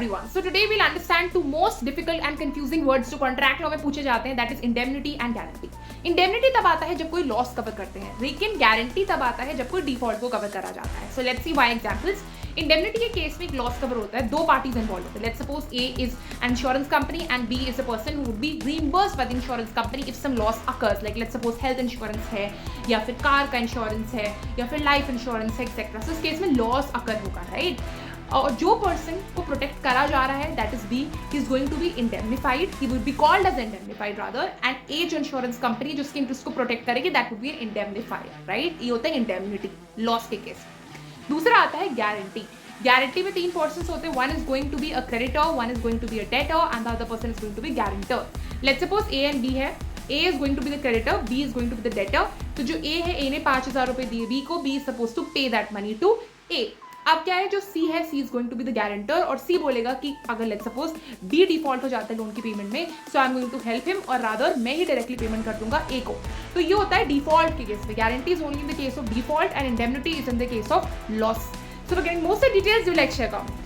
everyone. So today we'll understand two most difficult and confusing words जो contract law में पूछे जाते हैं, that is indemnity and guarantee. Indemnity तब आता है जब कोई लॉस कवर करते हैं, लेकिन गारंटी तब आता है जब कोई डिफॉल्ट को कवर करा जाता है. So let's see why examples. Indemnity के केस में एक लॉस कवर होता है, दो पार्टीज इन्वॉल्व होते हैं. Let's suppose A is an insurance company and B is a person who would be reimbursed by the insurance company if some loss occurs. Like let's suppose health insurance है, या फिर car का insurance है, या फिर life insurance है etcetera. So इस case में लॉस अकर होगा, राइट. और जो पर्सन को प्रोटेक्ट करा जा रहा है, that is B, he is going to be indemnified, he would be called as indemnified rather. And A जो इंश्योरेंस कंपनी जो उसके इंटरेस्ट को प्रोटेक्ट करेगी, that would be indemnified, right. ये होता है इंडेमनिटी लॉस के केस. दूसरा आता है गारंटी. गारंटी में तीन पर्सन्स होते हैं. One is going to be a creditor, one is going to be a debtor and the other person is going to be guarantor. Let's suppose A and B है. A is going to be the creditor, B is going to be the debtor. तो जो A है, A ने 5,000 रुपए दिए B को, B is supposed to pay that money to A. अब क्या है, जो C है, C is going to be the guarantor, और C बोलेगा कि अगर let's suppose B डिफॉल्ट हो जाता है लोन की पेमेंट में, so I'm going to help him, और रादर मैं ही डायरेक्टली पेमेंट कर दूंगा A को. तो ये होता है डिफॉल्ट के केस में. Guarantee is only in the case of default and indemnity is in the case of loss. So we're getting most of the details, do like, share, comment.